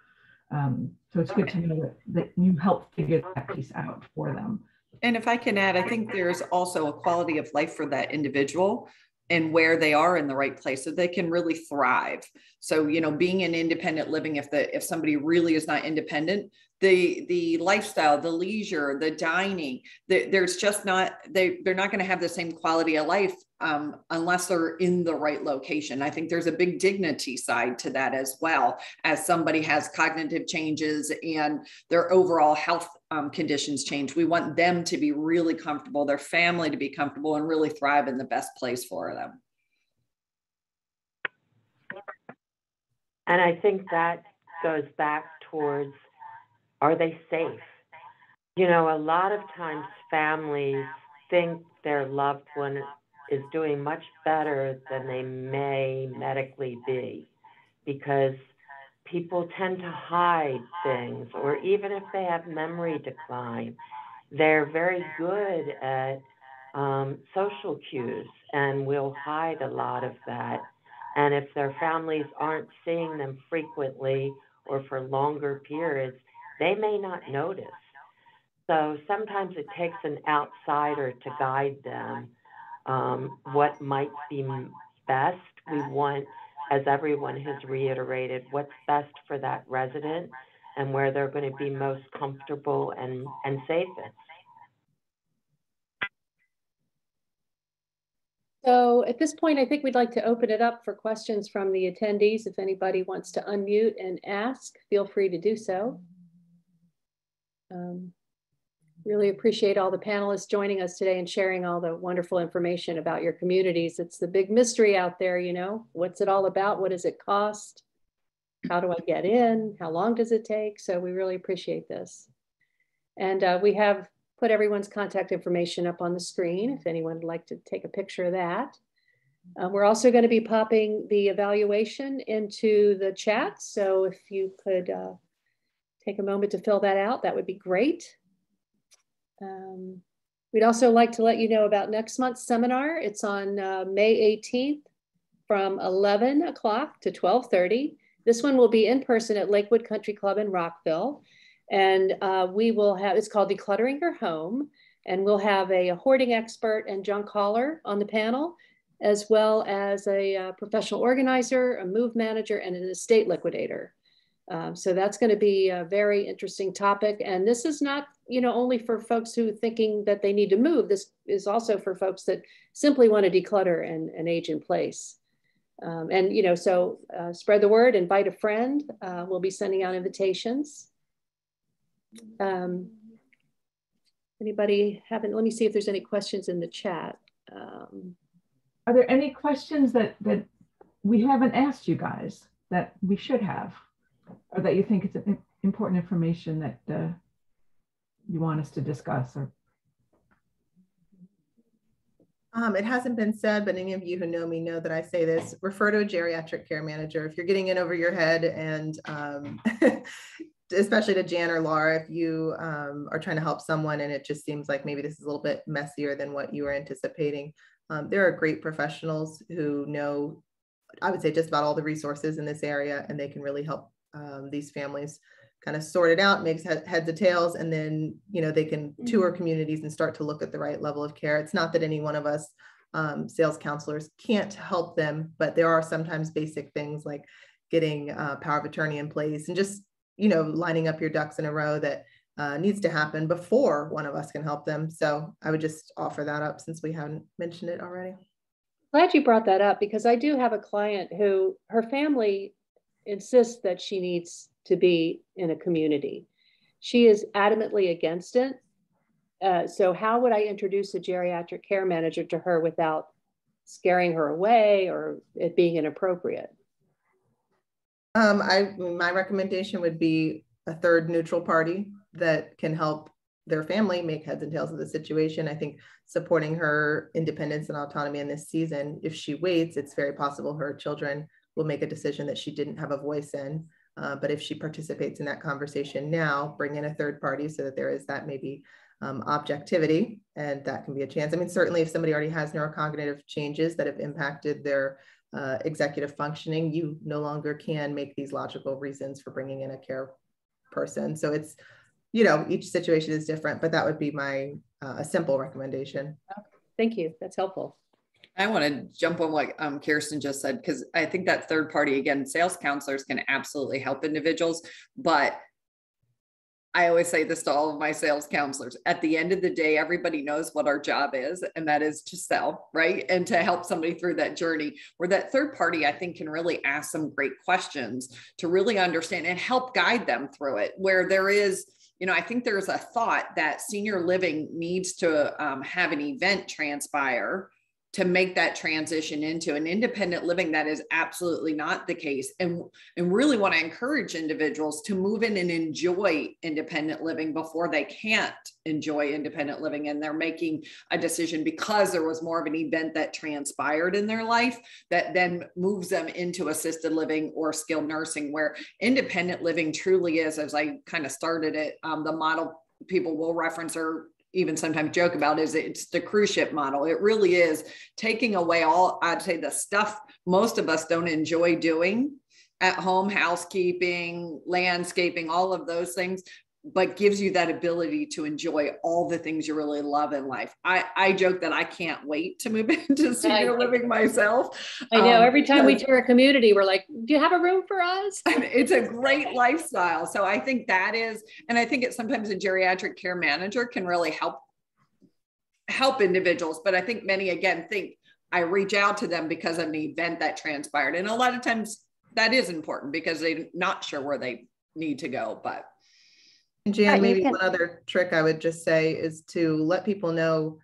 So it's good to know that you help figure that piece out for them. And if I can add, I think there's also a quality of life for that individual and where they are in the right place so they can really thrive. So, being in independent living, if somebody really is not independent, the lifestyle, the leisure, the dining, there's just not, they're not going to have the same quality of life unless they're in the right location. I think there's a big dignity side to that as well, as somebody has cognitive changes and their overall health conditions change. We want them to be really comfortable, their family to be comfortable and really thrive in the best place for them. And I think that goes back towards, are they safe? A lot of times families think their loved one is doing much better than they may medically be, because people tend to hide things, or even if they have memory decline, they're very good at social cues and will hide a lot of that. And if their families aren't seeing them frequently or for longer periods, they may not notice. So sometimes it takes an outsider to guide them what might be best. We want, as everyone has reiterated, what's best for that resident and where they're going to be most comfortable and safest. So at this point, I think we'd like to open it up for questions from the attendees. If anybody wants to unmute and ask, feel free to do so. Really appreciate all the panelists joining us today and sharing all the wonderful information about your communities. It's the big mystery out there, what's it all about? What does it cost? How do I get in? How long does it take? So we really appreciate this. And we have put everyone's contact information up on the screen if anyone would like to take a picture of that. We're also going to be popping the evaluation into the chat. So if you could take a moment to fill that out, that would be great. We'd also like to let you know about next month's seminar. It's on May 18th from 11 o'clock to 12:30. This one will be in person at Lakewood Country Club in Rockville. And we will have, it's called Decluttering Your Home. And we'll have a hoarding expert and junk hauler on the panel, as well as a professional organizer, a move manager, and an estate liquidator. So that's going to be a very interesting topic. And this is not, only for folks who are thinking that they need to move. This is also for folks that simply want to declutter and age in place. So spread the word, invite a friend. We'll be sending out invitations. Anybody haven't, let me see if there's any questions in the chat. Are there any questions that we haven't asked you guys that we should have, or that you think it's important information that you want us to discuss? Or it hasn't been said, but any of you who know me know that I say this: refer to a geriatric care manager if you're getting in over your head, and especially to Jan or Laura, if you are trying to help someone and it just seems like maybe this is a little bit messier than what you were anticipating. There are great professionals who know, I would say, just about all the resources in this area, and they can really help these families kind of sort it out, makes heads or tails, and then they can tour communities and start to look at the right level of care. It's not that any one of us sales counselors can't help them, but there are sometimes basic things like getting power of attorney in place and just lining up your ducks in a row that needs to happen before one of us can help them. So I would just offer that up since we haven't mentioned it already. Glad you brought that up, because I do have a client who her family insists that she needs to be in a community. She is adamantly against it. So how would I introduce a geriatric care manager to her without scaring her away or it being inappropriate? My recommendation would be a third neutral party that can help their family make heads and tails of the situation. I think supporting her independence and autonomy in this season, if she waits, it's very possible her children will make a decision that she didn't have a voice in. But if she participates in that conversation now, bring in a third party so that there is that maybe objectivity, and that can be a chance. I mean, certainly if somebody already has neurocognitive changes that have impacted their executive functioning, you no longer can make these logical reasons for bringing in a care person. So it's, each situation is different, but that would be my a simple recommendation. Thank you. That's helpful. I want to jump on what Kirsten just said, because I think that third party, again, sales counselors can absolutely help individuals, but I always say this to all of my sales counselors. At the end of the day, everybody knows what our job is, and that is to sell, right? And to help somebody through that journey, where that third party, I think, can really ask some great questions to really understand and help guide them through it, where there is, I think there's a thought that senior living needs to have an event transpire to make that transition into an independent living. That is absolutely not the case. And really want to encourage individuals to move in and enjoy independent living before they can't enjoy independent living. And they're making a decision because there was more of an event that transpired in their life that then moves them into assisted living or skilled nursing, where independent living truly is, as I kind of started it, the model people will reference or even sometimes joke about is it's the cruise ship model. It really is taking away all, I'd say, the stuff most of us don't enjoy doing at home, housekeeping, landscaping, all of those things, but gives you that ability to enjoy all the things you really love in life. I joke that I can't wait to move into senior living myself. I know every time we tour a community, we're like, do you have a room for us? It's a great lifestyle. So I think that is, and I think it's sometimes a geriatric care manager can really help individuals. But I think many, again, think I reach out to them because of an event that transpired. And a lot of times that is important because they're not sure where they need to go, but. And Jan, maybe one other trick I would just say is to let people know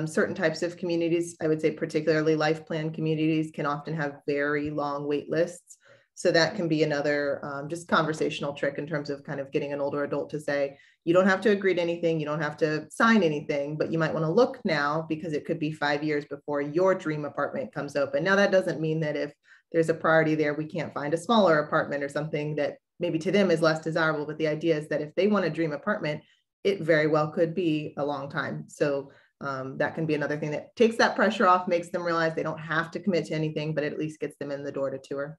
certain types of communities, I would say particularly life plan communities, can often have very long wait lists. So that can be another just conversational trick in terms of kind of getting an older adult to say, you don't have to agree to anything, you don't have to sign anything, but you might want to look now because it could be 5 years before your dream apartment comes open. Now, that doesn't mean that if there's a priority there, we can't find a smaller apartment or something that maybe to them is less desirable, but the idea is that if they want a dream apartment, it very well could be a long time. So that can be another thing that takes that pressure off, makes them realize they don't have to commit to anything, but at least gets them in the door to tour.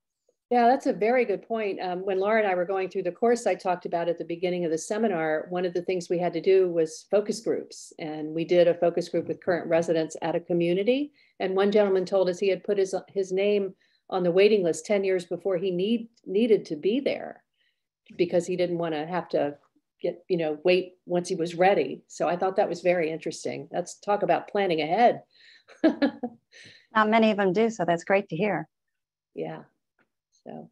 Yeah, that's a very good point. When Laura and I were going through the course I talked about at the beginning of the seminar, one of the things we had to do was focus groups. And we did a focus group with current residents at a community. And one gentleman told us he had put his name on the waiting list 10 years before he needed to be there, because he didn't want to have to wait once he was ready. So I thought that was very interesting. Let's talk about planning ahead. Not many of them do, so that's great to hear. Yeah. So.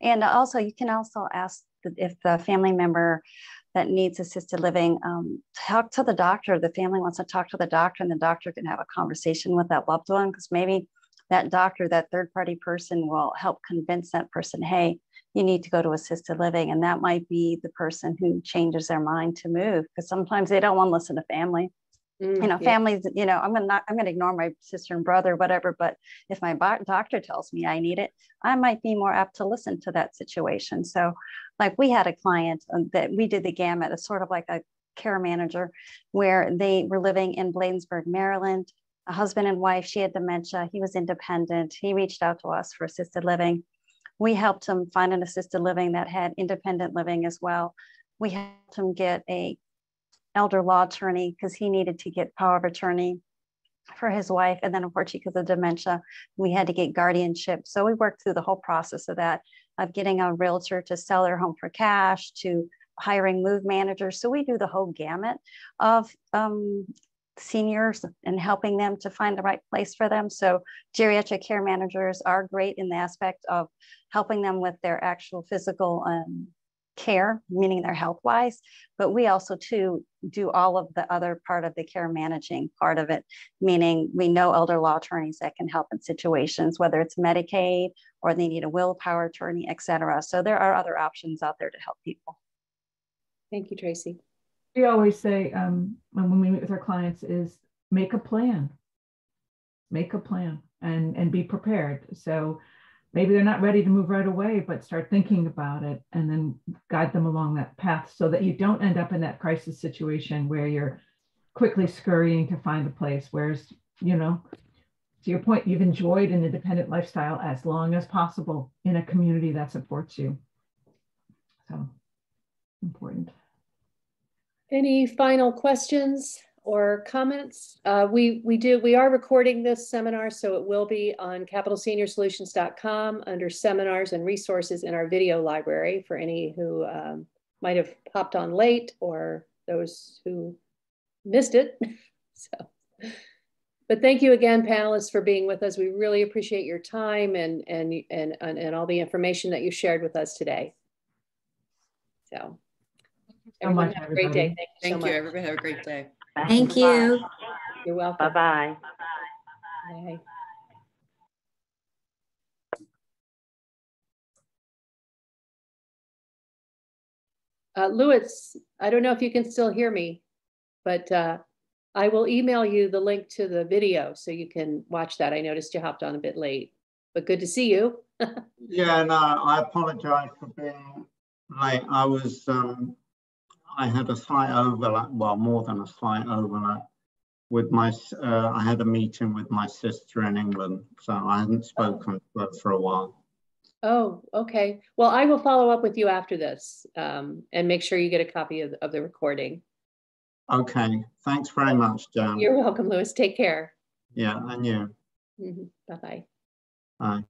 And also, you can also ask if the family member that needs assisted living, talk to the doctor. The family wants to talk to the doctor, and the doctor can have a conversation with that loved one, because maybe that doctor, that third-party person, will help convince that person, hey, you need to go to assisted living. And that might be the person who changes their mind to move, because sometimes they don't want to listen to family. Families, I'm going to ignore my sister and brother, whatever. But if my doctor tells me I need it, I might be more apt to listen to that situation. So like we had a client that we did the gamut, a sort of like a care manager, where they were living in Bladensburg, Maryland, a husband and wife. She had dementia. He was independent. He reached out to us for assisted living. We helped him find an assisted living that had independent living as well. We helped him get a elder law attorney because he needed to get power of attorney for his wife. And then unfortunately, because of dementia, we had to get guardianship. So we worked through the whole process of that. of getting a realtor to sell their home for cash to hiring move managers. So we do the whole gamut of seniors and helping them to find the right place for them. So geriatric care managers are great in the aspect of helping them with their actual physical care, meaning their health wise, but we also too do all of the other part of the care managing part of it, meaning we know elder law attorneys that can help in situations, whether it's Medicaid or they need a will power attorney, etc. So there are other options out there to help people. Thank you, Tracy. We always say when we meet with our clients is make a plan and be prepared. So maybe they're not ready to move right away, but start thinking about it and then guide them along that path so that you don't end up in that crisis situation where you're quickly scurrying to find a place. Whereas, you know, to your point, you've enjoyed an independent lifestyle as long as possible in a community that supports you. So important. Any final questions or comments? We are recording this seminar, so it will be on capitalseniorsolutions.com under seminars and resources in our video library for any who might have popped on late or those who missed it. So, but thank you again, panelists, for being with us. We really appreciate your time and all the information that you shared with us today. So, everyone have a great day. Thank you so much. Everybody have a great day. Thank you. You're welcome. Bye-bye. Bye. Louis, I don't know if you can still hear me, but I will email you the link to the video so you can watch that. I noticed you hopped on a bit late, but good to see you. Yeah, no, I apologize for being late. I had a slight overlap, well, more than a slight overlap with I had a meeting with my sister in England, so I hadn't spoken to her for a while. Oh, okay. Well, I will follow up with you after this and make sure you get a copy of the recording. Okay, thanks very much, Jan. You're welcome, Louis. Take care. Yeah, and you. Mm-hmm. Bye-bye. Bye.